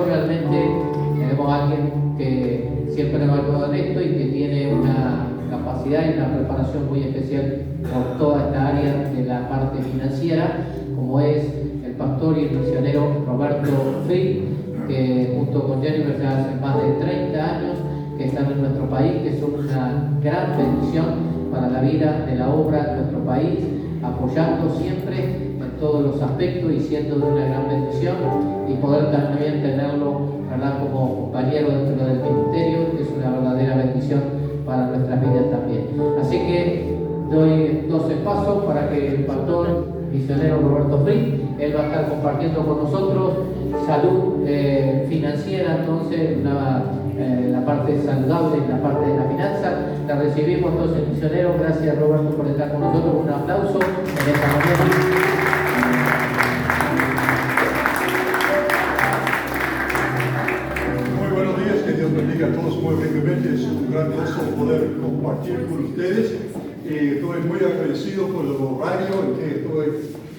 Realmente tenemos a alguien que siempre evalúa en esto y que tiene una capacidad y una preparación muy especial por toda esta área de la parte financiera, como es el pastor y el misionero Roberto Fried, que junto con Jennifer ya hace más de 30 años que están en nuestro país, que son una gran bendición para la vida de la obra de nuestro país, apoyando siempre en todos los aspectos y siendo de una gran bendición, y poder también tenerlo, ¿verdad?, como compañero dentro del ministerio, que es una verdadera bendición para nuestras vidas también. Así que doy 12 pasos para que el pastor misionero Roberto Fried, él va a estar compartiendo con nosotros salud financiera, entonces la parte saludable, la parte de la finanza. La recibimos entonces, misionero. Gracias, Roberto, por estar con nosotros. Un aplauso en esta mañana. Bendiga a todos muy ricamente. Es un gran gozo poder compartir con ustedes. Estoy muy agradecido por el horario en que estoy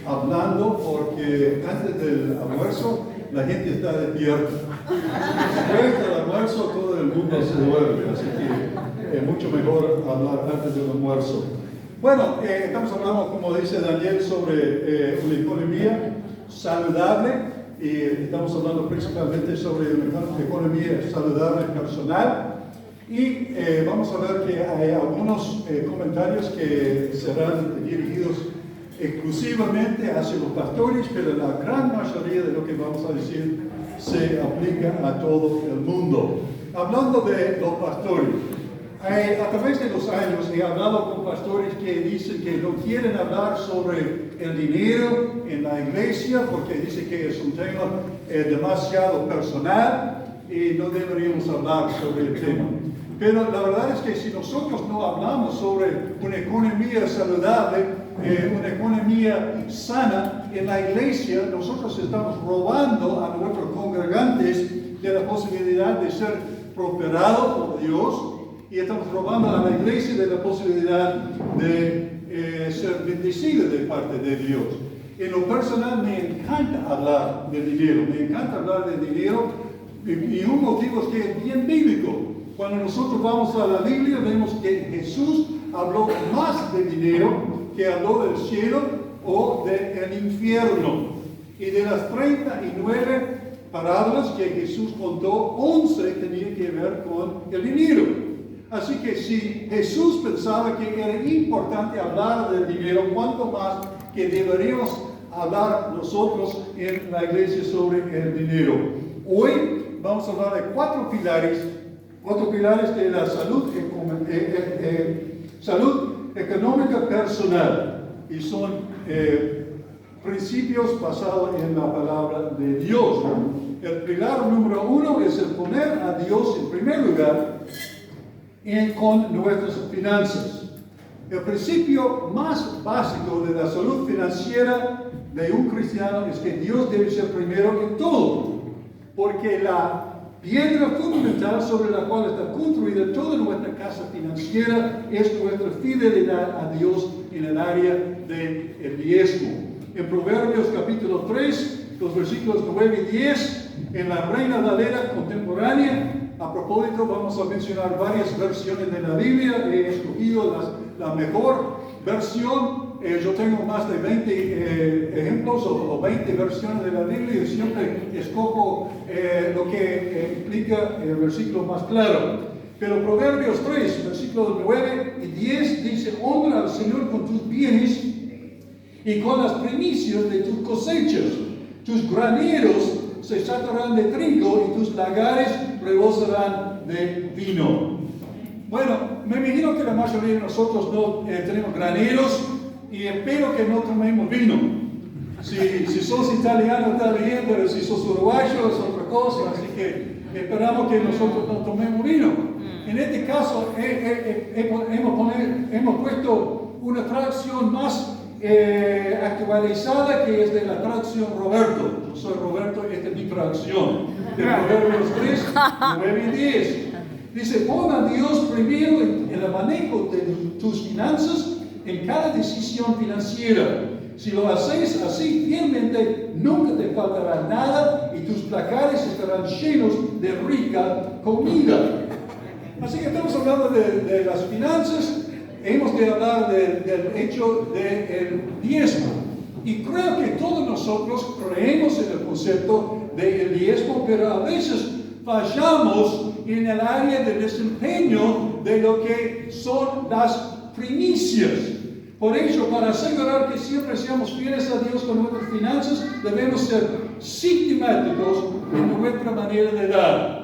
hablando, porque antes del almuerzo la gente está despierta. Después del almuerzo todo el mundo se duerme, así que es mucho mejor hablar antes del almuerzo. Bueno, estamos hablando, como dice Daniel, sobre una economía saludable. Y estamos hablando principalmente sobre una economía saludable personal. Y vamos a ver que hay algunos comentarios que serán dirigidos exclusivamente hacia los pastores, pero la gran mayoría de lo que vamos a decir se aplica a todo el mundo. Hablando de los pastores, a través de los años he hablado con pastores que dicen que no quieren hablar sobre el dinero en la iglesia porque dicen que es un tema demasiado personal y no deberíamos hablar sobre el tema. Pero la verdad es que si nosotros no hablamos sobre una economía saludable, una economía sana en la iglesia, nosotros estamos robando a nuestros congregantes de la posibilidad de ser prosperados por Dios. Y estamos robando a la iglesia de la posibilidad de ser bendecida de parte de Dios. En lo personal me encanta hablar de dinero, y un motivo es que es bien bíblico. Cuando nosotros vamos a la Biblia vemos que Jesús habló más de dinero que habló del cielo o del infierno. Y de las 39 parábolas que Jesús contó, 11 tenían que ver con el dinero. Así que si Jesús pensaba que era importante hablar del dinero, ¿cuánto más que deberíamos hablar nosotros en la iglesia sobre el dinero? Hoy vamos a hablar de cuatro pilares de la salud económica personal, y son principios basados en la palabra de Dios, ¿no? El pilar número 1 es el poner a Dios en primer lugar con nuestras finanzas. El principio más básico de la salud financiera de un cristiano es que Dios debe ser primero en todo, porque la piedra fundamental sobre la cual está construida toda nuestra casa financiera es nuestra fidelidad a Dios en el área del diezmo. En Proverbios capítulo 3, los versículos 9 y 10, en la Reina Valera contemporánea. A propósito, vamos a mencionar varias versiones de la Biblia. He escogido la mejor versión. Yo tengo más de 20 ejemplos o 20 versiones de la Biblia, y siempre escojo lo que implica el versículo más claro. Pero Proverbios 3, versículos 9 y 10 dice: honra al Señor con tus bienes y con las primicias de tus cosechas. Tus graneros se sacarán de trigo y tus lagares rebosarán de vino. Bueno, me imagino que la mayoría de nosotros no tenemos graneros, y espero que no tomemos vino. Si sos italiano está bien, pero si sos uruguayo es otra cosa, así que esperamos que nosotros no tomemos vino. En este caso hemos puesto una traducción más actualizada, que es de la traducción Roberto. Yo soy Roberto, esta es mi traducción de Proverbios 3, 9 y 10. Dice: pon a Dios primero en el manejo de tus finanzas, en cada decisión financiera. Si lo hacéis así fielmente, nunca te faltará nada y tus placares estarán llenos de rica comida. Así que estamos hablando de las finanzas, hemos de hablar del hecho del diezmo. Y creo que todos nosotros creemos en el concepto del diezmo, pero a veces fallamos en el área de desempeño de lo que son las primicias. Por ello, para asegurar que siempre seamos fieles a Dios con nuestras finanzas, debemos ser sistemáticos en nuestra manera de dar.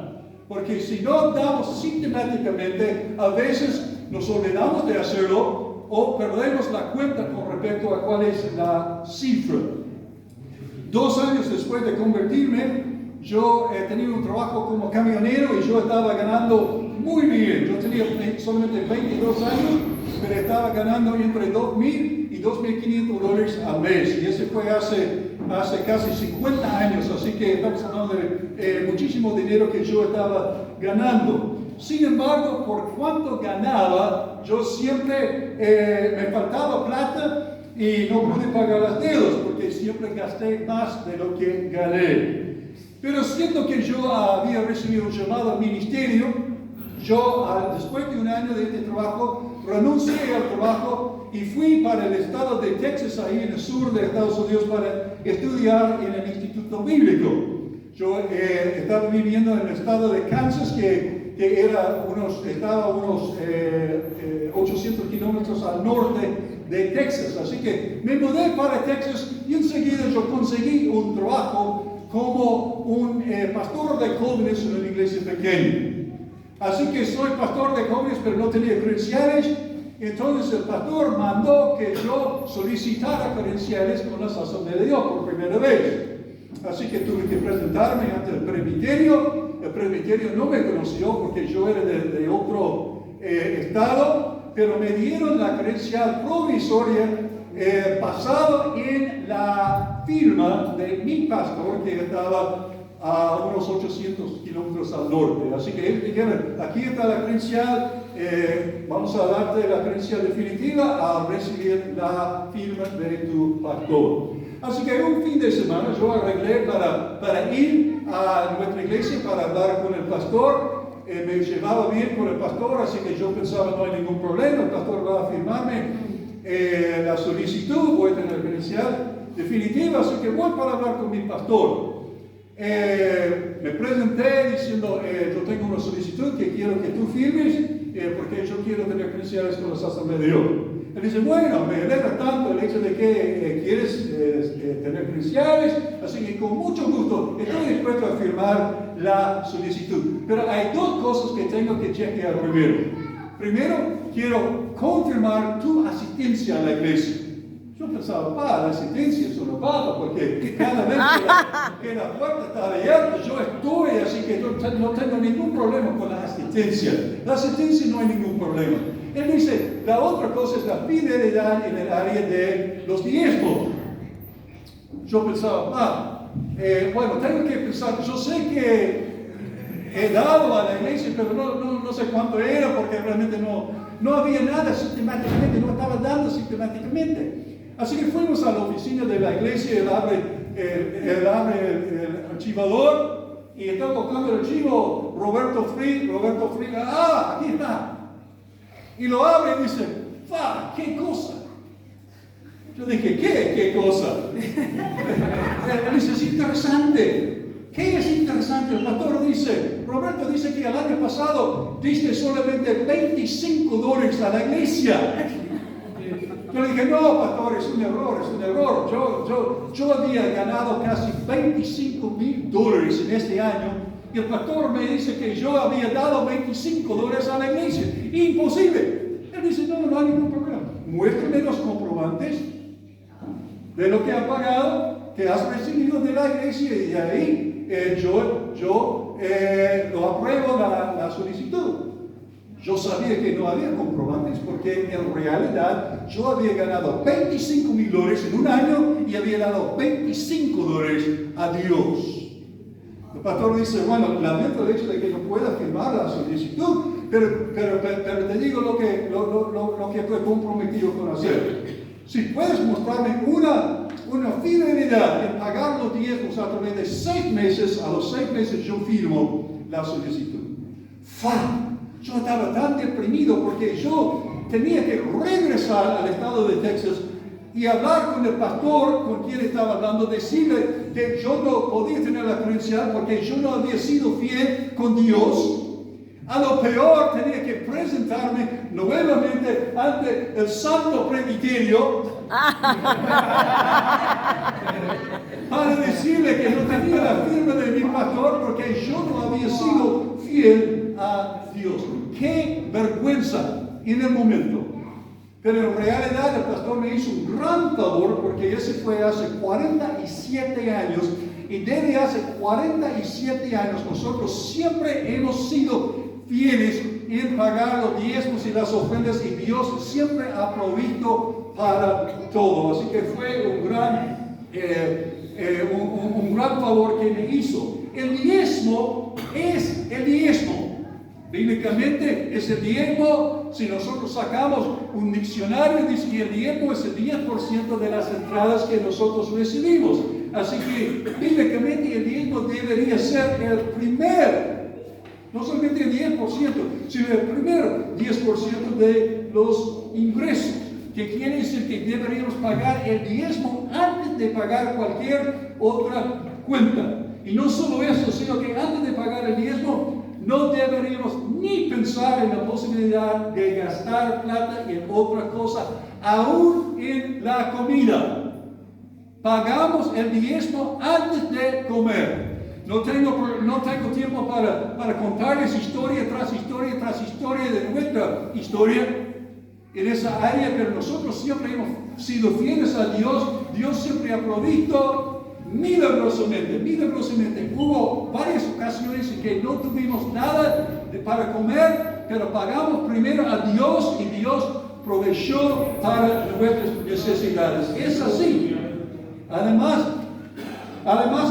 Porque si no damos sistemáticamente, a veces nos olvidamos de hacerlo o perdemos la cuenta con respecto a cuál es la cifra. 2 años después de convertirme, yo he tenido un trabajo como camionero y yo estaba ganando muy bien. Yo tenía solamente 22 años, pero estaba ganando entre $2,000 y $2,500 al mes. Y ese fue hace casi 50 años, así que estamos hablando de muchísimo dinero que yo estaba ganando. Sin embargo, por cuánto ganaba, yo siempre me faltaba plata y no pude pagar las deudas porque siempre gasté más de lo que gané. Pero siento que yo había recibido un llamado al ministerio, yo después de 1 año de este trabajo renuncié al trabajo y fui para el estado de Texas, ahí en el sur de Estados Unidos, para estudiar en el Instituto Bíblico. Yo estaba viviendo en el estado de Kansas, que estaba unos 800 kilómetros al norte de Texas. Así que me mudé para Texas y enseguida yo conseguí un trabajo como un pastor de jóvenes en una iglesia pequeña. Así que soy pastor de jóvenes, pero no tenía credenciales. Entonces el pastor mandó que yo solicitara credenciales con las Asambleas de Dios por primera vez. Así que tuve que presentarme ante el presbiterio. El presbiterio no me conoció porque yo era de otro estado, pero me dieron la credencial provisoria basado en la firma de mi pastor que estaba a unos 800 kilómetros al norte. Así que ellos dijeron, aquí está la credencial, vamos a darte la credencial definitiva al recibir la firma de tu pastor. Así que un fin de semana yo arreglé para ir a nuestra iglesia para hablar con el pastor. Me llevaba bien con el pastor, así que yo pensaba no hay ningún problema, el pastor va a firmarme la solicitud, voy a tener credencial definitiva, así que voy para hablar con mi pastor. Me presenté diciendo, yo tengo una solicitud que quiero que tú firmes, porque yo quiero tener credenciales con las Asambleas de Dios. Él dice, bueno, me alegra tanto el hecho de que quieres tener credenciales, así que con mucho gusto estoy dispuesto a firmar la solicitud. Pero hay 2 cosas que tengo que chequear primero. Primero, quiero confirmar tu asistencia a la iglesia. Yo pensaba, la asistencia es una paga, porque cada vez que la puerta está abierta, yo estoy, así que no tengo ningún problema con la asistencia. La asistencia no hay ningún problema. Él dice, la otra cosa es la fidelidad en el área de los diezmos. Yo pensaba, bueno, tengo que pensar, yo sé que he dado a la iglesia, pero no sé cuánto era, porque realmente no había nada sistemáticamente, no estaba dando sistemáticamente. Así que fuimos a la oficina de la iglesia, él abre el archivador y está buscando el archivo Roberto Free, aquí está. Y lo abre y dice, ¿qué cosa? Yo dije, ¿qué cosa? Él dice, es interesante. ¿Qué es interesante? El pastor dice, Roberto dice que el año pasado diste solamente $25 a la iglesia. Yo le dije, no, pastor, es un error. Yo había ganado casi $25,000 en este año y el pastor me dice que yo había dado $25 a la iglesia. Imposible. Él dice, no hay ningún problema. Muéstrame los comprobantes de lo que ha pagado, que has recibido de la iglesia y de ahí yo lo apruebo la solicitud. Yo sabía que no había comprobantes porque en realidad yo había ganado $25,000 en un año y había dado $25 a Dios. El pastor dice, bueno, lamento el hecho de que no pueda firmar la solicitud, pero te digo lo que estoy comprometido con hacer. Si puedes mostrarme una una fidelidad en pagar los diezmos a través de 6 meses. A los 6 meses yo firmo la solicitud. Yo estaba tan deprimido porque yo tenía que regresar al estado de Texas y hablar con el pastor con quien estaba hablando, decirle que yo no podía tener la credencial porque yo no había sido fiel con Dios. A lo peor tenía que presentarme nuevamente ante el santo presbiterio para decirle que no tenía la firma de mi pastor porque yo no había sido fiel a Dios. ¡Qué vergüenza en el momento! Pero en realidad el pastor me hizo un gran favor porque ese fue hace 47 años y desde hace 47 años nosotros siempre hemos sido fieles en pagar los diezmos y las ofrendas y Dios siempre ha provisto para todo. Así que fue un gran favor que me hizo. El diezmo es el diezmo. Bíblicamente es el diezmo. Si nosotros sacamos un diccionario, dice que el diezmo es el 10% de las entradas que nosotros recibimos. Así que bíblicamente el diezmo debería ser el primer, no solamente el 10%, sino el primer 10% de los ingresos. Que quiere decir que deberíamos pagar el diezmo antes de pagar cualquier otra cuenta. Y no solo eso, sino que antes de pagar el diezmo, no deberíamos ni pensar en la posibilidad de gastar plata en otra cosa, aún en la comida. Pagamos el diezmo antes de comer. No tengo tiempo para contarles historia tras historia tras historia de nuestra historia en esa área, pero nosotros siempre hemos sido fieles a Dios. Dios siempre ha provisto milagrosamente. Hubo varias ocasiones en que no tuvimos nada para comer, pero pagamos primero a Dios y Dios proveyó para nuestras necesidades. Es así. Además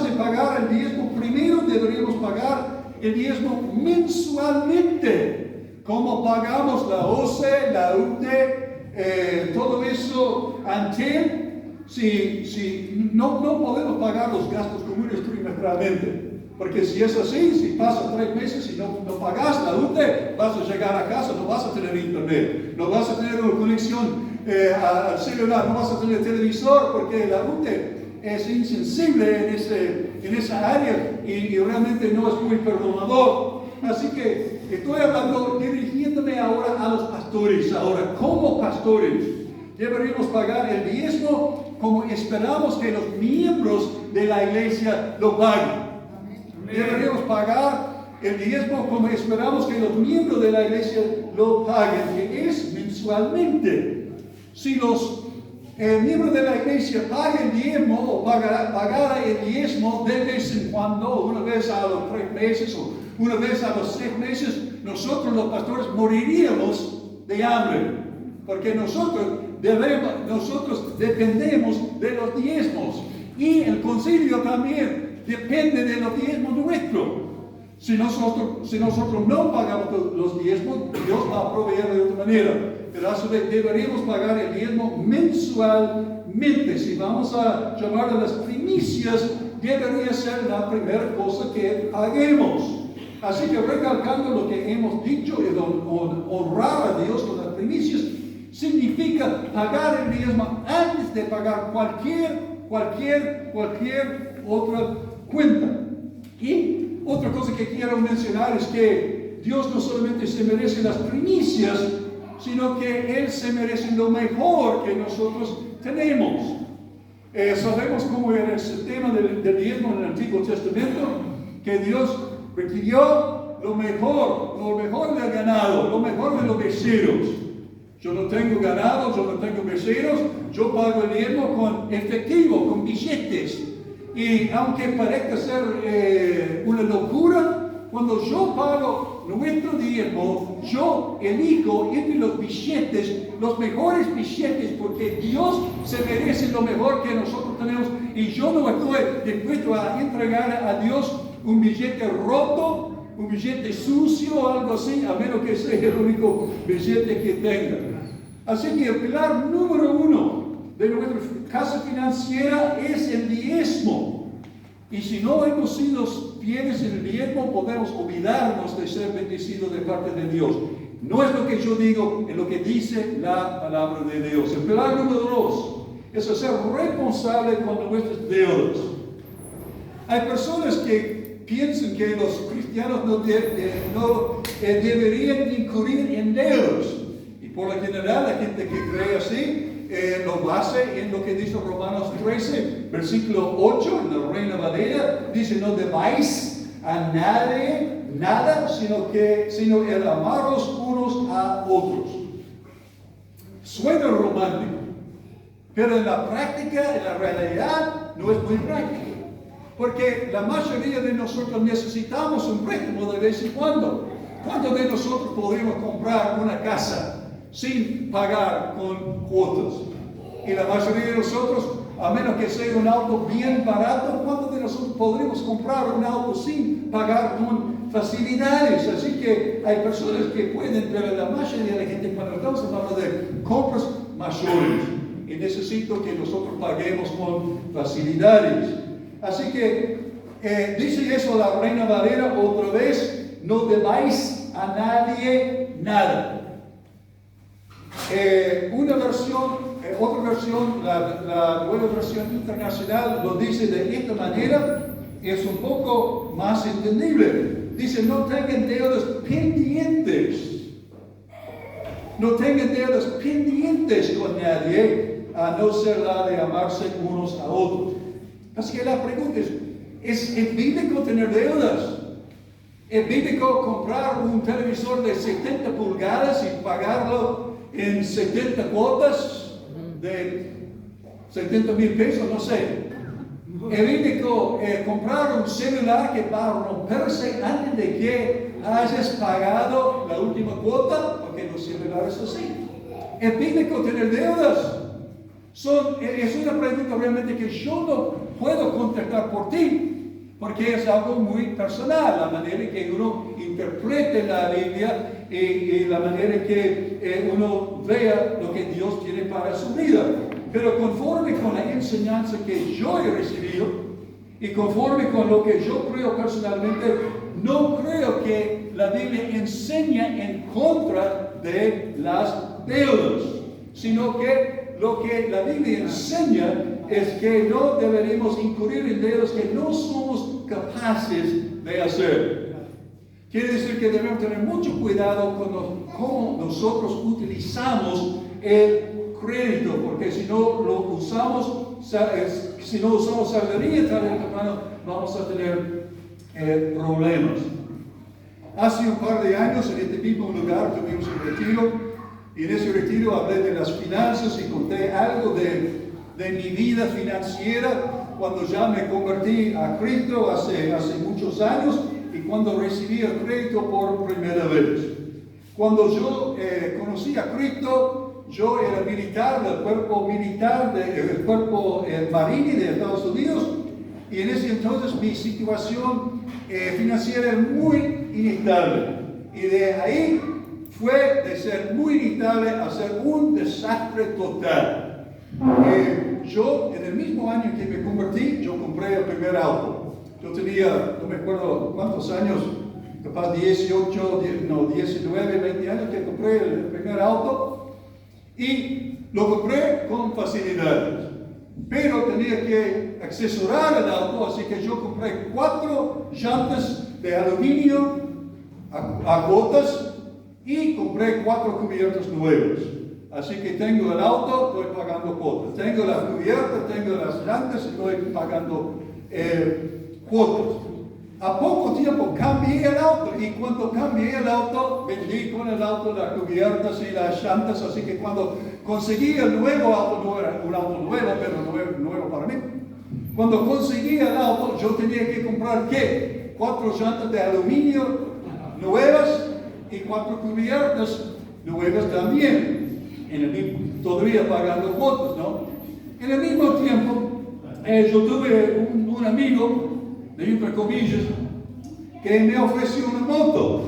de pagar el diezmo, primero deberíamos pagar el diezmo mensualmente. Como pagamos la OCE, la UTE, todo eso ante. Si no podemos pagar los gastos comunes trimestralmente, porque si es así, si pasan 3 meses y no pagas la UTE, vas a llegar a casa, no vas a tener internet, no vas a tener una conexión al celular, no vas a tener televisor, porque la UTE es insensible en esa área y realmente no es muy perdonador. Así que estoy dirigiéndome ahora a los pastores. Ahora, como pastores, deberíamos pagar el diezmo como esperamos que los miembros de la iglesia lo paguen. Deberíamos pagar el diezmo como esperamos que los miembros de la iglesia lo paguen, que es mensualmente. Si los miembros de la iglesia pagan el diezmo o pagara el diezmo de vez en cuando, una vez a los 3 meses o una vez a los 6 meses, nosotros los pastores moriríamos de hambre, porque nosotros dependemos de los diezmos y el concilio también depende de los diezmos nuestros. Si nosotros no pagamos los diezmos, Dios va a proveer de otra manera. Pero a su vez deberíamos pagar el diezmo mensualmente. Si vamos a llamar a las primicias, debería ser la primera cosa que paguemos. Así que recalcando lo que hemos dicho, y honrar a Dios con las primicias, significa pagar el diezmo antes de pagar cualquier otra cuenta. Y otra cosa que quiero mencionar es que Dios no solamente se merece las primicias, sino que Él se merece lo mejor que nosotros tenemos. Sabemos cómo era el sistema del diezmo en el Antiguo Testamento, que Dios requirió lo mejor del ganado, lo mejor de los becerros. Yo no tengo ganado, yo no tengo becerros, yo pago el diezmo con efectivo, con billetes. Y aunque parezca ser una locura, cuando yo pago nuestro diezmo, yo elijo entre los billetes, los mejores billetes, porque Dios se merece lo mejor que nosotros tenemos. Y yo no estoy dispuesto a entregar a Dios un billete roto, un billete sucio o algo así, a menos que sea el único billete que tenga. Así que el pilar número 1 de nuestra casa financiera es el diezmo. Y si no hemos sido fieles en el diezmo, podemos olvidarnos de ser bendecidos de parte de Dios. No es lo que yo digo, es lo que dice la palabra de Dios. El pilar número 2 es ser responsable con nuestras deudas. Hay personas que piensan que los cristianos no deberían incurrir en deudas. Y por lo general, la gente que cree así, lo basa en lo que dice Romanos 13, versículo 8, en la Reina Valera, dice: no debáis a nadie nada, sino el amaros unos a otros. Suena romántico, pero en la práctica, en la realidad, no es muy práctico. Porque la mayoría de nosotros necesitamos un préstamo de vez en cuando. ¿Cuántos de nosotros podríamos comprar una casa sin pagar con cuotas? Y la mayoría de nosotros, a menos que sea un auto bien barato, ¿cuántos de nosotros podríamos comprar un auto sin pagar con facilidades? Así que hay personas que pueden, pero la mayoría de la gente, cuando estamos hablando de compras mayores, y necesito que nosotros paguemos con facilidades. Así que dice eso la Reina Valera otra vez: no debáis a nadie nada. Otra versión, la nueva versión internacional lo dice de esta manera, es un poco más entendible. Dice: no tengan deudas pendientes. No tengan deudas pendientes con nadie, a no ser la de amarse unos a otros. Así que la pregunta ¿es bíblico tener deudas? ¿Es bíblico comprar un televisor de 70 pulgadas y pagarlo en 70 cuotas de 70,000 pesos? No sé. ¿Es bíblico comprar un celular que va a romperse antes de que hayas pagado la última cuota? Porque los celulares son así. ¿Es bíblico tener deudas? Es una pregunta realmente que yo no puedo contestar por ti, porque es algo muy personal, la manera en que uno interprete la Biblia y la manera en que uno vea lo que Dios tiene para su vida. Pero conforme con la enseñanza que yo he recibido y conforme con lo que yo creo personalmente, no creo que la Biblia enseña en contra de las deudas, sino que lo que la Biblia enseña es que no deberíamos incurrir en deudas que no somos capaces de hacer. Quiere decir que debemos tener mucho cuidado con cómo nosotros utilizamos el crédito, porque si no usamos sabiduría, vamos a tener problemas. Hace un par de años, en este mismo lugar, tuvimos un retiro. Y en ese retiro hablé de las finanzas y conté algo de mi vida financiera cuando ya me convertí a Cristo hace muchos años y cuando recibí el crédito por primera vez. Cuando yo conocí a Cristo, yo era militar del cuerpo marine de Estados Unidos, y en ese entonces mi situación financiera era muy inestable. Y de ahí fue de ser muy inestable a ser un desastre total. Yo, en el mismo año en que me convertí, yo compré el primer auto. Yo tenía, no me acuerdo cuántos años, capaz 19, 20 años que compré el primer auto, y lo compré con facilidades. Pero tenía que accesorar el auto, así que yo compré 4 llantas de aluminio a gotas y compré 4 cubiertas nuevas. Así que tengo el auto, estoy pagando cuotas. Tengo las cubiertas, tengo las llantas, estoy pagando cuotas. A poco tiempo cambié el auto, y cuando cambié el auto, vendí con el auto las cubiertas y las llantas. Así que cuando conseguí el nuevo auto, no era un auto nuevo, pero nuevo para mí. Cuando conseguí el auto, yo tenía que comprar ¿qué? 4 llantas de aluminio nuevas y 4 cubiertas nuevas también. Todavía pagando cuotas, ¿no? En el mismo tiempo, yo tuve un amigo, de entre comillas, que me ofreció una moto.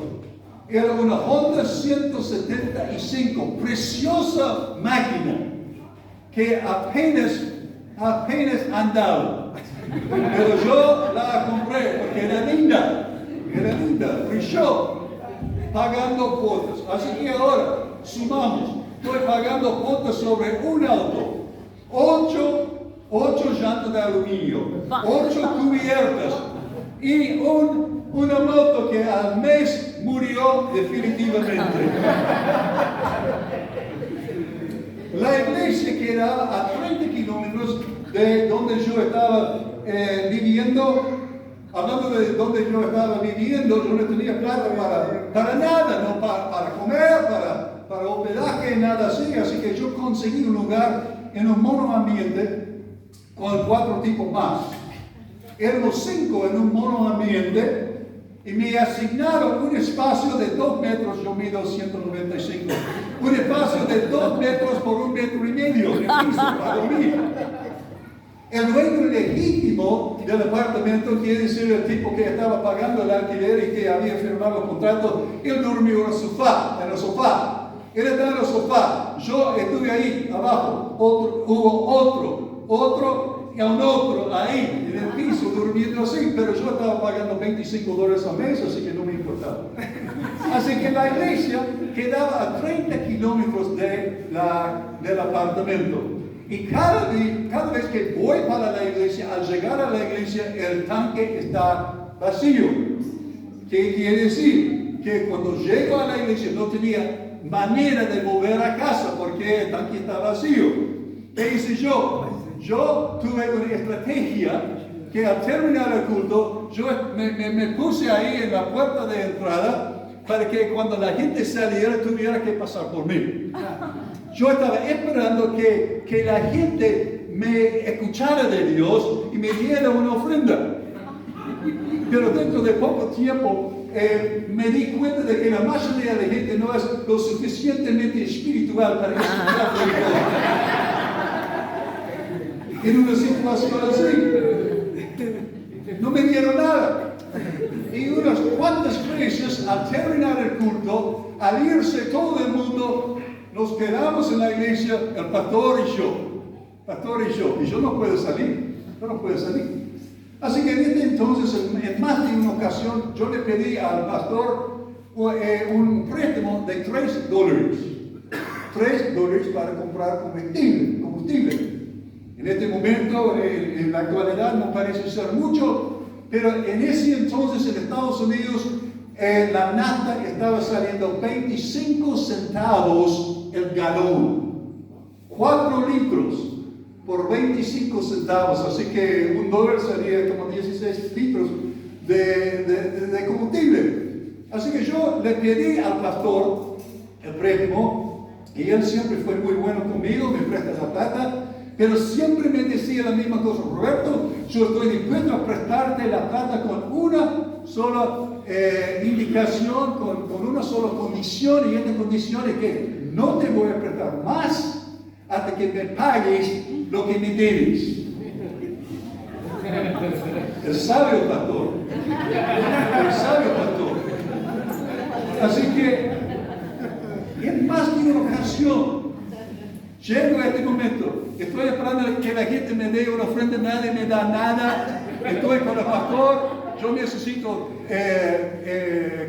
Era una Honda 175, preciosa máquina. que apenas andaba. Pero yo la compré porque era linda, brilló, pagando cuotas. Así que ahora sumamos, estoy pagando cuotas sobre un auto, 8 llantas de aluminio, 8 cubiertas y una moto que al mes murió definitivamente. La iglesia quedaba a 30 kilómetros de donde yo estaba viviendo. Hablando de donde yo estaba viviendo, yo no tenía plata para nada, no para comer, para hospedaje, nada así. Así que yo conseguí un lugar en un monoambiente con 4 tipos más. Éramos 5 en un monoambiente y me asignaron un espacio de 2 metros, yo mido 195, un espacio de 2 metros por 1,5 metros de piso para dormir. El dueño legítimo del apartamento, quiere decir el tipo que estaba pagando el alquiler y que había firmado el contrato, él durmió en el sofá. Él estaba en el sofá, yo estuve ahí abajo, hubo otro y un otro ahí en el piso durmiendo así, pero yo estaba pagando $25 al mes, así que no me importaba. Así que la iglesia quedaba a 30 kilómetros del apartamento. Y cada vez que voy para la iglesia, al llegar a la iglesia, el tanque está vacío. ¿Qué quiere decir? Que cuando llego a la iglesia no tenía manera de volver a casa porque el tanque está vacío. ¿Qué hice yo? Yo tuve una estrategia que al terminar el culto, yo me puse ahí en la puerta de entrada para que cuando la gente saliera tuviera que pasar por mí. Yo estaba esperando que la gente me escuchara de Dios y me diera una ofrenda. Pero dentro de poco tiempo me di cuenta de que la mayoría de la gente no es lo suficientemente espiritual para escuchar de Dios. En una situación así, no me dieron nada. Y unas cuantas veces, al terminar el culto, al irse todo el mundo, nos quedamos en la iglesia, el pastor y yo, y yo no puedo salir. Así que desde entonces, en más de una ocasión, yo le pedí al pastor un préstamo de $3. $3 para comprar combustible. En este momento, en la actualidad, no parece ser mucho, pero en ese entonces en Estados Unidos, la nafta estaba saliendo 25 centavos el galón. 4 litros por 25 centavos. Así que $1 sería como 16 litros de combustible. Así que yo le pedí al pastor el préstamo y él siempre fue muy bueno conmigo, me presta la plata. Pero siempre me decía la misma cosa: Roberto, yo estoy dispuesto a prestarte la plata con una sola indicación, con una sola condición, y esta condición es que no te voy a prestar más hasta que me pagues lo que me debes. El sabio pastor. Así que, en más de una ocasión, llego a este momento, estoy esperando que la gente me dé una ofrenda, nadie me da nada, estoy con el pastor, yo necesito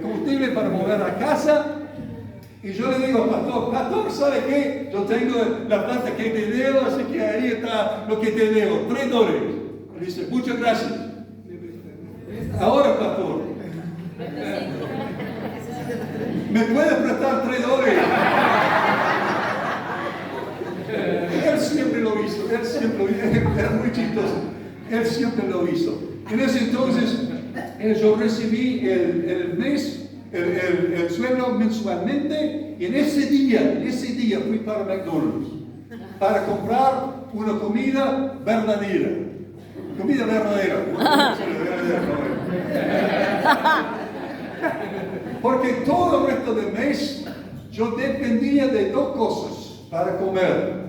combustible para mover a casa, y yo le digo al pastor, ¿sabe qué? Yo tengo la plata que te debo, así que ahí está lo que te debo, $3. Me dice, muchas gracias. Ahora, pastor, ¿me puede prestar $3? Él siempre lo hizo, era muy chistoso, él siempre lo hizo. En ese entonces, yo recibí el sueldo mensualmente, y en ese día fui para McDonald's para comprar una comida verdadera. Porque todo el resto del mes yo dependía de 2 cosas para comer.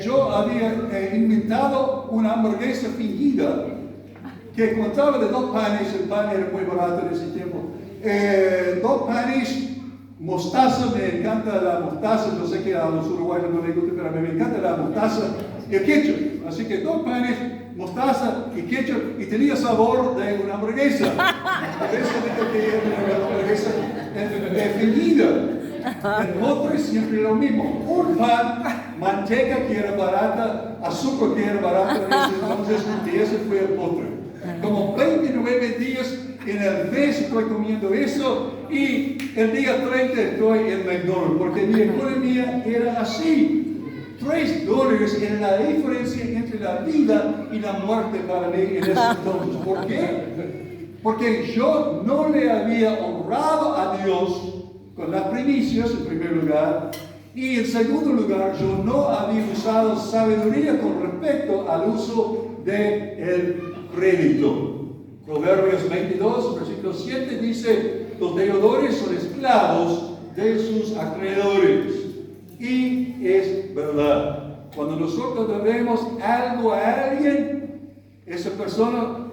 Yo había inventado una hamburguesa fingida que contaba de 2 panes, el pan era muy barato en ese tiempo, 2 panes, mostaza, me encanta la mostaza, yo sé que a los uruguayos no les gusta, pero a mí me encanta la mostaza y el ketchup. Así que 2 panes, mostaza y ketchup, y tenía sabor de una hamburguesa. A veces digo que era una hamburguesa definida. El postre es siempre lo mismo. Un pan, manteca que era barata, azúcar que era barata en ese entonces, y ese fue el postre. Como 29 días en el mes estoy comiendo eso, y el día 30 estoy en McDonald's, porque mi economía era así. $3 era la diferencia entre la vida y la muerte para mí en ese entonces. ¿Por qué? Porque yo no le había honrado a Dios con las primicias en primer lugar, y en segundo lugar yo no había usado sabiduría con respecto al uso del crédito. Proverbios 22, versículo 7 dice: los deudores son esclavos de sus acreedores. Y es verdad. Cuando nosotros debemos algo a alguien, esa persona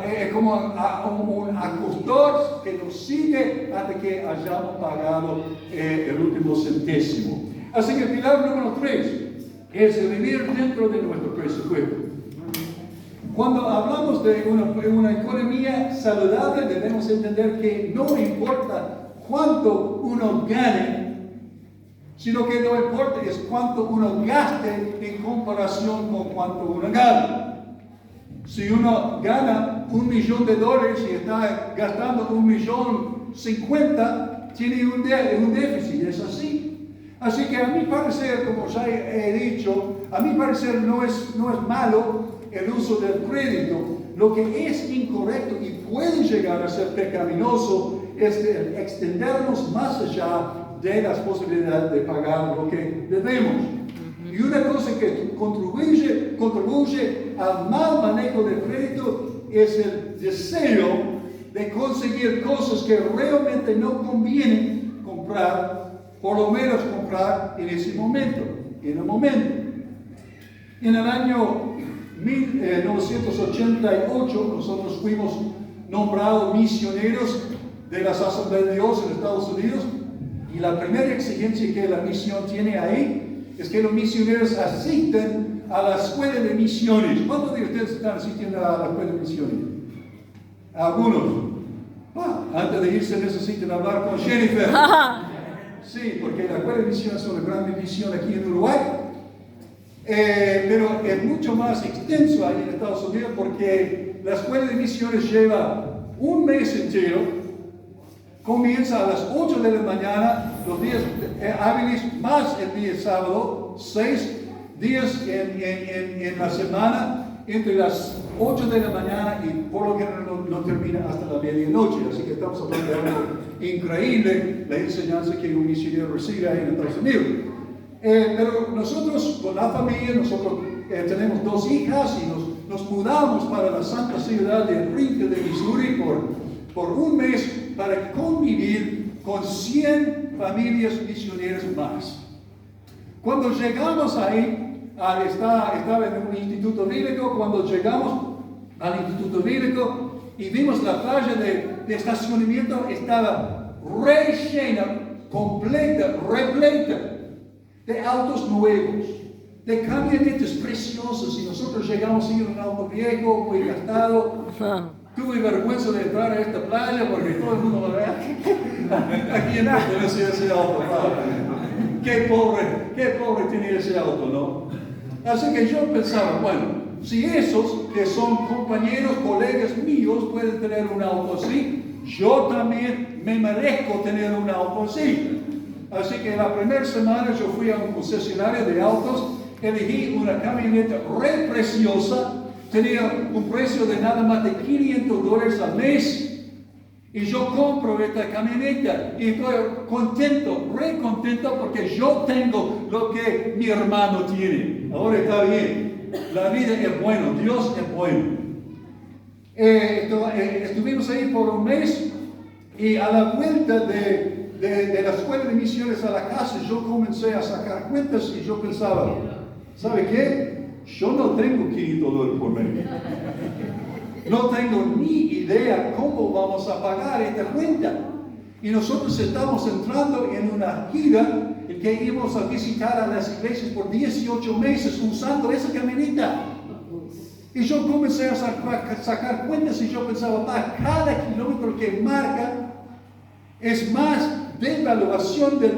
es como un acustor que nos sigue hasta que hayamos pagado el último centésimo. Así que el pilar número 3 es vivir dentro de nuestro presupuesto. Cuando hablamos de una economía saludable, debemos entender que no importa cuánto uno gane, sino que lo importante es cuánto uno gaste en comparación con cuánto uno gana. Si uno gana $1 millón y está gastando $1.050.000, tiene un déficit, es así. Así que a mi parecer, como ya he dicho, a mi parecer no es malo el uso del crédito. Lo que es incorrecto y puede llegar a ser pecaminoso es extendernos más allá de las posibilidades de pagar lo que debemos. Y una cosa que contribuye al mal manejo del crédito es el deseo de conseguir cosas que realmente no conviene comprar, por lo menos comprar en ese momento, en el momento. En el año 1988 nosotros fuimos nombrados misioneros de las Asambleas de Dios en Estados Unidos, y la primera exigencia que la misión tiene ahí es que los misioneros asisten a la escuela de misiones. ¿Cuántos de ustedes están asistiendo a la escuela de misiones? Algunos. Antes de irse necesitan hablar con Jennifer. Sí, porque la escuela de misiones es una gran misión aquí en Uruguay. Pero es mucho más extenso ahí en Estados Unidos, porque la escuela de misiones lleva un mes entero. Comienza a las 8 de la mañana, los días hábiles más el día sábado, 6 días en la semana, entre las 8 de la mañana y por lo general no termina hasta la medianoche. Así que estamos hablando de algo increíble, la enseñanza que un misionero recibe ahí en Estados Unidos. Pero nosotros, con la familia, tenemos 2 hijas y nos mudamos para la santa ciudad de Enrique de Missouri por un mes para convivir con 100 familias misioneras más. Cuando llegamos ahí, estaba en un instituto bíblico, cuando llegamos al instituto bíblico y vimos la playa de estacionamiento, estaba rellena, completa, repleta de autos nuevos, de camionetas preciosas, y nosotros llegamos en un auto viejo, muy gastado. Tuve vergüenza de entrar a esta playa porque todo el mundo lo ve. ¿A quién pertenece ese auto? Qué pobre tiene ese auto, ¿no? Así que yo pensaba, bueno, si esos que son compañeros, colegas míos pueden tener un auto así, yo también me merezco tener un auto así. Así que la primera semana yo fui a un concesionario de autos, elegí una camioneta re preciosa. Tenía un precio de nada más de $500 al mes, y yo compro esta camioneta y estoy contento, re contento, porque yo tengo lo que mi hermano tiene. Ahora está bien, la vida es buena, Dios es bueno. Estuvimos ahí por un mes, y a la vuelta de la escuela de misiones a la casa, yo comencé a sacar cuentas y yo pensaba, ¿sabe qué? Yo no tengo $500 por mes. No tengo ni idea cómo vamos a pagar esta cuenta. Y nosotros estamos entrando en una gira en que íbamos a visitar a las iglesias por 18 meses usando esa camioneta. Y yo comencé a sacar cuentas y yo pensaba, cada kilómetro que marca es más devaluación de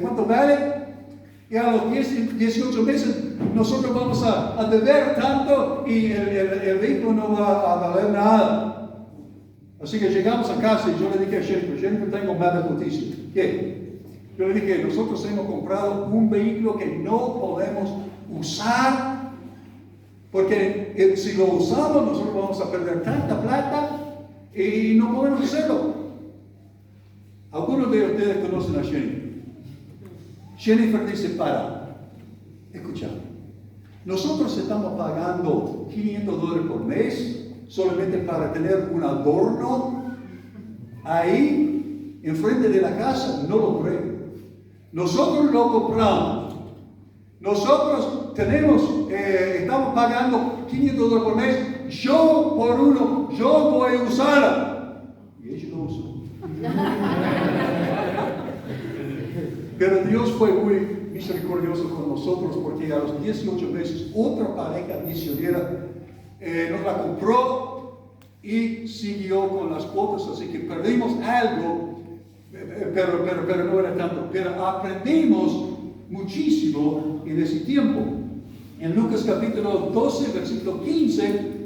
cuánto vale. Y a los 18 meses nosotros vamos a deber tanto y el vehículo no va a valer nada. Así que llegamos a casa y yo le dije a Jennifer, tengo malas noticias. ¿Qué? Yo le dije, nosotros hemos comprado un vehículo que no podemos usar, porque si lo usamos nosotros vamos a perder tanta plata y no podemos hacerlo. Algunos de ustedes conocen a Jennifer. Jennifer dice, escucha, nosotros estamos pagando $500 por mes solamente para tener un adorno ahí enfrente de la casa. No lo creo. Nosotros lo compramos. Nosotros estamos pagando $500 por mes. Yo voy a usarla. Y ella no usó. Pero Dios fue muy misericordioso con nosotros porque a los 18 meses otra pareja misionera nos la compró y siguió con las cuotas, así que perdimos algo, pero no era tanto. Pero aprendimos muchísimo en ese tiempo. En Lucas capítulo 12, versículo 15,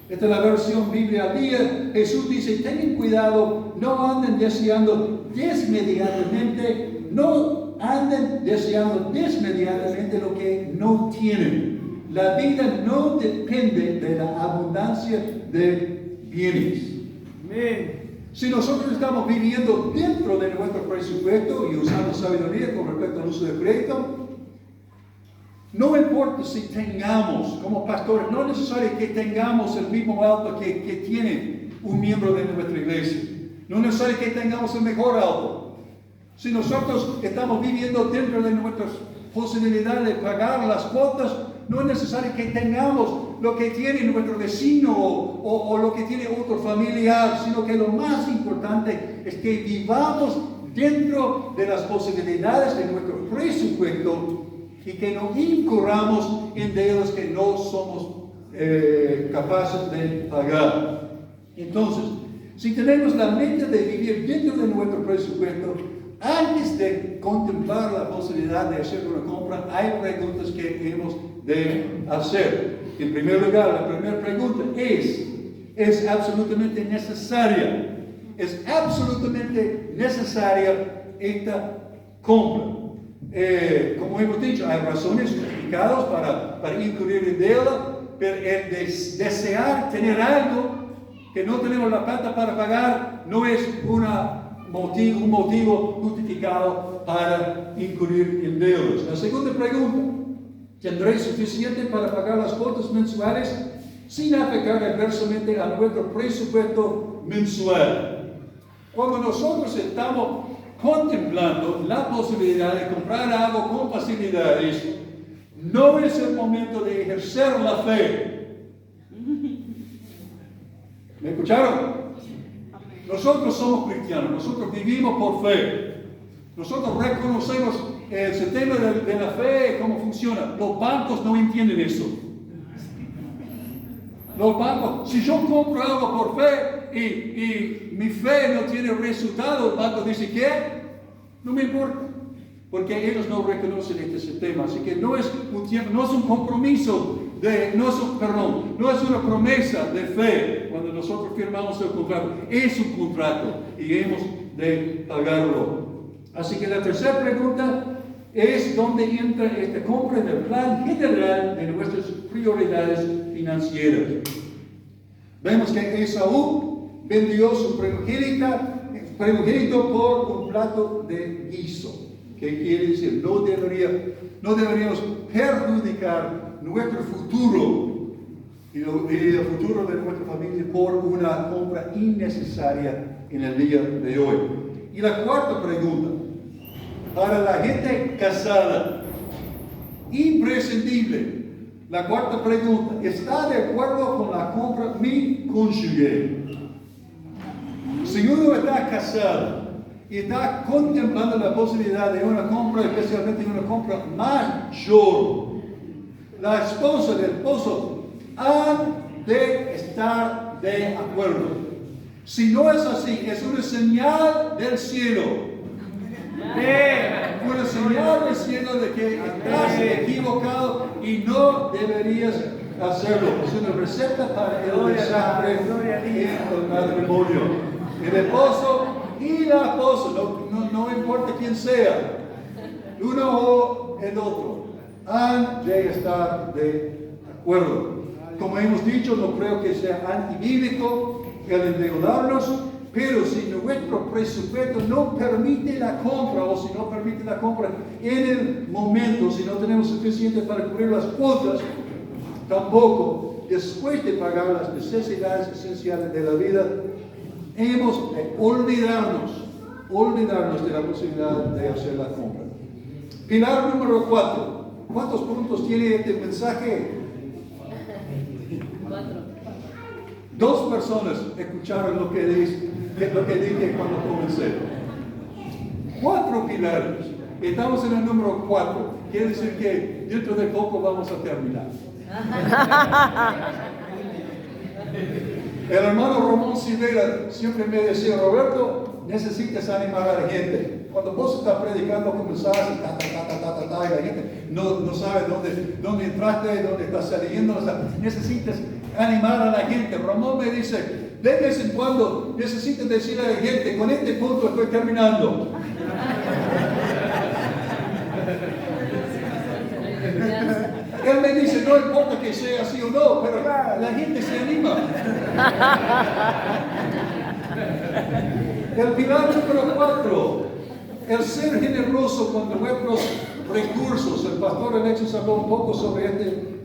esta es la versión Biblia al día, Jesús dice, tengan cuidado, no anden deseando desmedidamente lo que no tienen. La vida no depende de la abundancia de bienes. Amén. Si nosotros estamos viviendo dentro de nuestro presupuesto y usando sabiduría con respecto al uso de crédito, no importa si tengamos, como pastores, no es necesario que tengamos el mismo auto que tiene un miembro de nuestra iglesia. No es necesario que tengamos el mejor auto. Si nosotros estamos viviendo dentro de nuestras posibilidades de pagar las cuotas, no es necesario que tengamos lo que tiene nuestro vecino o lo que tiene otro familiar, sino que lo más importante es que vivamos dentro de las posibilidades de nuestro presupuesto y que no incurramos en deudas que no somos capaces de pagar. Entonces, si tenemos la meta de vivir dentro de nuestro presupuesto, antes de contemplar la posibilidad de hacer una compra, hay preguntas que hemos de hacer. En primer lugar, la primera pregunta ¿es absolutamente necesaria? ¿Es absolutamente necesaria esta compra? Como hemos dicho, hay razones justificadas para incurrir en deuda, pero el desear tener algo que no tenemos la plata para pagar no es un motivo justificado para incurrir en deudas. La segunda pregunta, ¿tendré suficiente para pagar las cuotas mensuales sin afectar adversamente a nuestro presupuesto mensual? Cuando nosotros estamos contemplando la posibilidad de comprar algo con facilidades, no es el momento de ejercer la fe. ¿Me escucharon? Nosotros somos cristianos, nosotros vivimos por fe. Nosotros reconocemos el sistema de la fe, cómo funciona. Los bancos no entienden eso. Los bancos, si yo compro algo por fe y mi fe no tiene resultado, el banco dice, ¿qué? No me importa. Porque ellos no reconocen este sistema. Así que no es un compromiso, no es una promesa de fe cuando nosotros firmamos el contrato. Es un contrato y hemos de pagarlo. Así que la tercera pregunta es dónde entra esta compra en el plan general de nuestras prioridades financieras. Vemos que Esaú vendió su primogénito por un plato de guiso. ¿Qué quiere decir? No deberíamos perjudicar nuestro futuro y el futuro de nuestra familia por una compra innecesaria en el día de hoy. Y la cuarta pregunta, para la gente casada, imprescindible. La cuarta pregunta, ¿está de acuerdo con la compra mi cónyuge? Si uno está casado y está contemplando la posibilidad de una compra, especialmente una compra mayor, la esposa y el esposo han de estar de acuerdo. Si no es así, es una señal del cielo. Una señal del cielo de que estás equivocado y no deberías hacerlo. Es una receta para el desastre en el matrimonio. El esposo y la esposa, no importa quién sea, uno o el otro, han de estar de acuerdo. Como hemos dicho, no creo que sea antibíblico el endeudarnos, pero si nuestro presupuesto no permite la compra, o si no permite la compra en el momento, si no tenemos suficiente para cubrir las cuotas, tampoco, después de pagar las necesidades esenciales de la vida, hemos de olvidarnos de la posibilidad de hacer la compra. Pilar número 4. ¿Cuántos puntos tiene este mensaje? 4. 2 personas escucharon lo que dije cuando comencé. 4 pilares. Estamos en el número 4. Quiere decir que dentro de poco vamos a terminar. El hermano Ramón Silvera siempre me decía, Roberto, necesitas animar a la gente. Cuando vos estás predicando, comenzás y la gente no sabe dónde entraste, dónde estás saliendo. O sea, necesitas animar a la gente. Ramón me dice, de vez en cuando necesitas decirle a la gente, con este punto estoy terminando. Él me dice, no importa que sea así o no, pero la gente se anima. El pilar número 4, el ser generoso con nuestros recursos. El pastor Alexis habló un poco sobre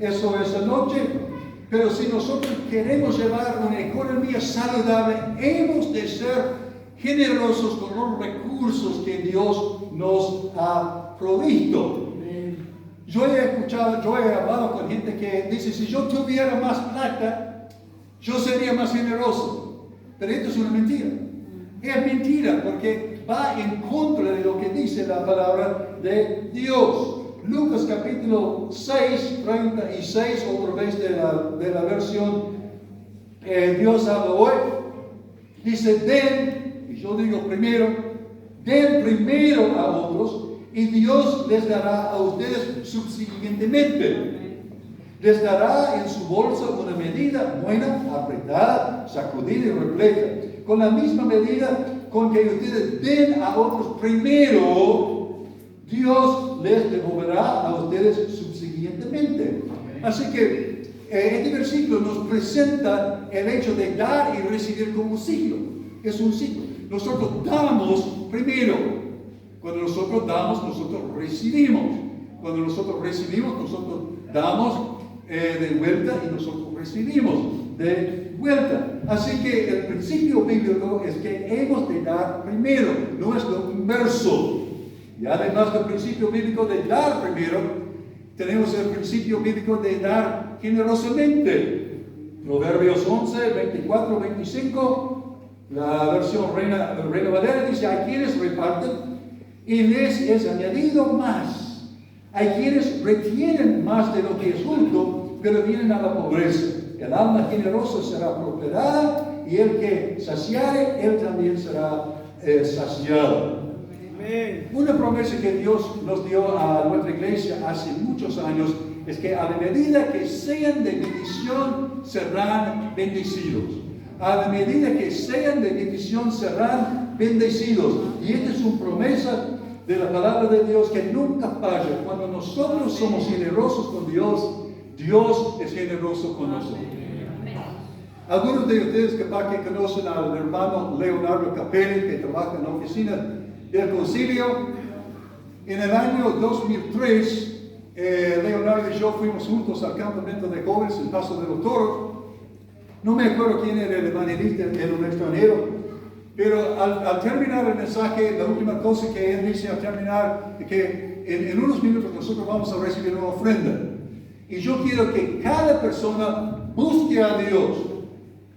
eso esa noche, pero si nosotros queremos llevar una economía saludable, hemos de ser generosos con los recursos que Dios nos ha provisto. Yo he hablado con gente que dice, si yo tuviera más plata, yo sería más generoso. Pero esto es una mentira. Es mentira porque va en contra de lo que dice la palabra de Dios. Lucas capítulo 6, 36, otra vez de la versión Dios habla hoy. Dice, den, y yo digo primero, den primero a otros, y Dios les dará a ustedes subsiguientemente. Les dará en su bolsa una medida buena, apretada, sacudida y repleta. Con la misma medida con que ustedes den a otros primero, Dios les devolverá a ustedes subsiguientemente. Así que este versículo nos presenta el hecho de dar y recibir como un ciclo. Es un ciclo. Nosotros damos primero. Cuando nosotros damos, nosotros recibimos. Cuando nosotros recibimos, nosotros damos de vuelta y nosotros recibimos de vuelta. Así que el principio bíblico es que hemos de dar primero, no es lo inverso. Y además del principio bíblico de dar primero, tenemos el principio bíblico de dar generosamente. Proverbios 11, 24, 25, la versión Reina Valera dice, hay quienes reparten y les es añadido más. Hay quienes retienen más de lo que es justo, pero vienen a la pobreza. El alma generosa será prosperada, y el que saciare, él también será saciado. Amén. Una promesa que Dios nos dio a nuestra iglesia hace muchos años es que a la medida que sean de bendición, serán bendecidos. A la medida que sean de bendición, serán bendecidos. Y esta es una promesa de la palabra de Dios que nunca falla. Cuando nosotros somos generosos con Dios, Dios es generoso con nosotros. Algunos de ustedes que conocen al hermano Leonardo Capelli, que trabaja en la oficina del concilio, en el año 2003, Leonardo y yo fuimos juntos al campamento de jóvenes en Paso de los Toros. No me acuerdo quién era el evangelista, era un extranjero. Pero al terminar el mensaje, la última cosa que él dice al terminar, es que en unos minutos nosotros vamos a recibir una ofrenda. Y yo quiero que cada persona busque a Dios,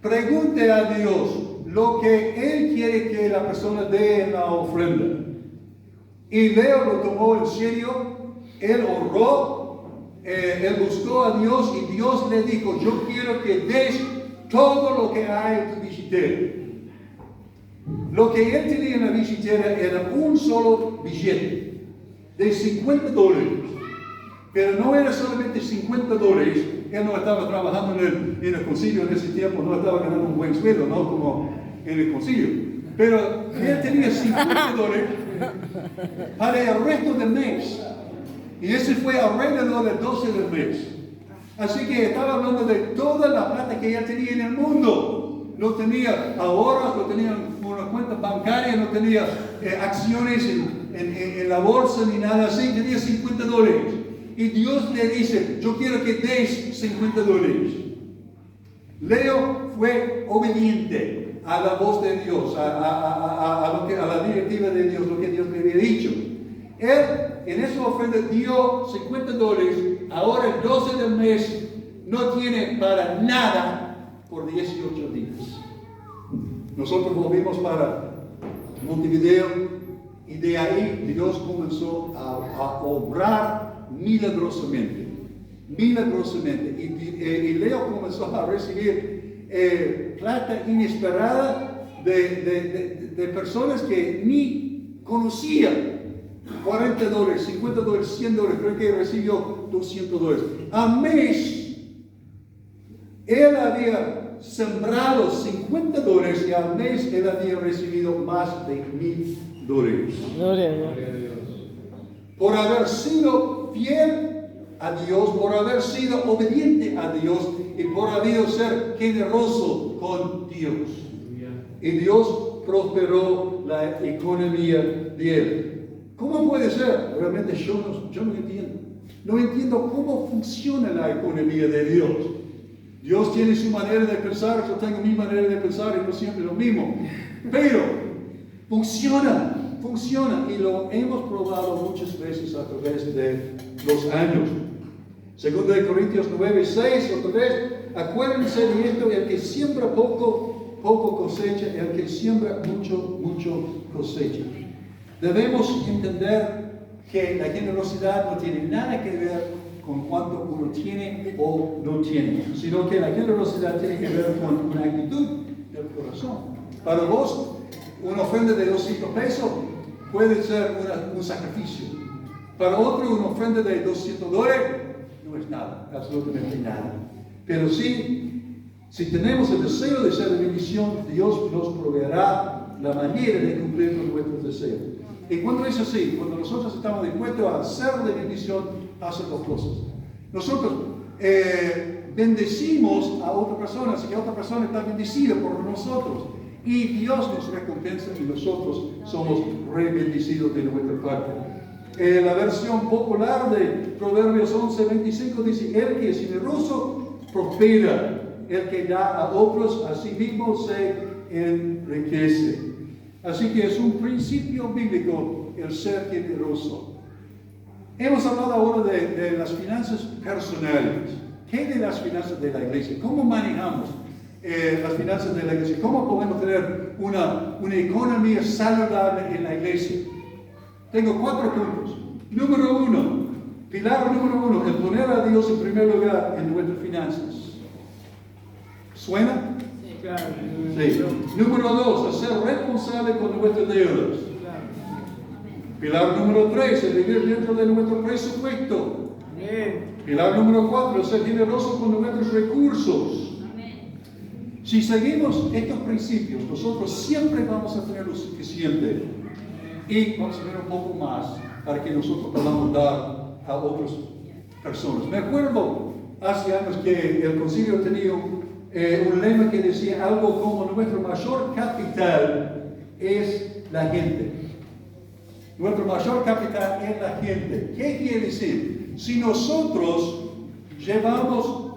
pregunte a Dios, lo que Él quiere que la persona dé en la ofrenda. Y Leo lo tomó en serio, él oró, él buscó a Dios y Dios le dijo, yo quiero que des todo lo que hay en tu billetera. Lo que él tenía en la billetera era un solo billete de $50. Pero no era solamente $50, él no estaba trabajando en el concilio en ese tiempo, no estaba ganando un buen sueldo, no como en el concilio. Pero él tenía $50 para el resto del mes. Y ese fue alrededor del 12 del mes. Así que estaba hablando de toda la plata que él tenía en el mundo. No tenía ahorros, no tenía una cuenta bancaria, no tenía acciones en la bolsa ni nada así, tenía $50. Y Dios le dice, yo quiero que des $50. Leo fue obediente a la voz de Dios, a la directiva de Dios, lo que Dios le había dicho. Él en esa ofrenda dio $50, ahora el 12 del mes no tiene para nada por 18 días. Nosotros volvimos para Montevideo y de ahí Dios comenzó a obrar milagrosamente. Y Leo comenzó a recibir plata inesperada de personas que ni conocía. $40, $50, $100, creo que recibió $200. Al mes, él había sembrado $50 y al mes él había recibido más de $1,000. Gloria a Dios. Por haber sido fiel a Dios, por haber sido obediente a Dios y por haber ser generoso con Dios. Y Dios prosperó la economía de él. ¿Cómo puede ser? Realmente yo no entiendo. No entiendo cómo funciona la economía de Dios. Dios tiene su manera de pensar, yo tengo mi manera de pensar y no siempre lo mismo. Pero funciona y lo hemos probado muchas veces a través de los años. Segundo de Corintios 9:6, otra vez, acuérdense de esto, el que siembra poco cosecha, el que siembra mucho cosecha. Debemos entender que la generosidad no tiene nada que ver con cuánto uno tiene o no tiene, sino que la generosidad tiene que ver con una actitud del corazón. Para vos, una ofrenda de $200 puede ser un sacrificio. Para otro, una ofrenda de $200 no es nada, absolutamente nada. Pero sí, si tenemos el deseo de ser de bendición, Dios nos proveerá la manera de cumplir con nuestros deseos. Y cuando es así, cuando nosotros estamos dispuestos a ser de bendición, hacen dos cosas. Nosotros bendecimos a otra persona, así que otra persona está bendecida por nosotros. Y Dios nos recompensa y nosotros somos re-bendecidos de nuestra parte. La versión popular de Proverbios 11:25 dice, el que es generoso prospera, el que da a otros a sí mismo se enriquece. Así que es un principio bíblico el ser generoso. Hemos hablado ahora de las finanzas personales. ¿Qué de las finanzas de la iglesia? ¿Cómo manejamos las finanzas de la iglesia? ¿Cómo podemos tener una economía saludable en la iglesia? Tengo 4 puntos. Pilar número 1, el poner a Dios en primer lugar en nuestras finanzas. ¿Suena? Claro. Sí. Número 2, ser responsable con nuestras deudas. Pilar número 3, el vivir dentro de nuestro presupuesto. Pilar número 4, ser generoso con nuestros recursos. Si seguimos estos principios, nosotros siempre vamos a tener lo suficiente y vamos a tener un poco más para que nosotros podamos dar a otras personas. Me acuerdo hace años que el concilio tenía un lema que decía algo como nuestro mayor capital es la gente. Nuestro mayor capital es la gente. ¿Qué quiere decir? Si nosotros llevamos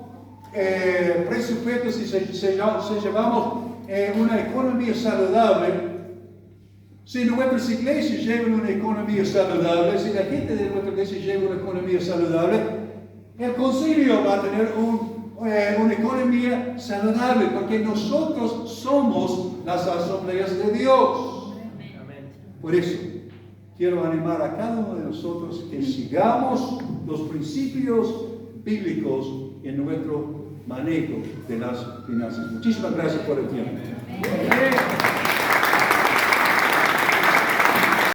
presupuestos y si llevamos una economía saludable, si nuestras iglesias llevan una economía saludable, si la gente de nuestra iglesia lleva una economía saludable, el concilio va a tener una economía saludable, porque nosotros somos las asambleas de Dios. Por eso, quiero animar a cada uno de nosotros que sigamos los principios bíblicos en nuestro manejo de las finanzas. Muchísimas gracias por el tiempo.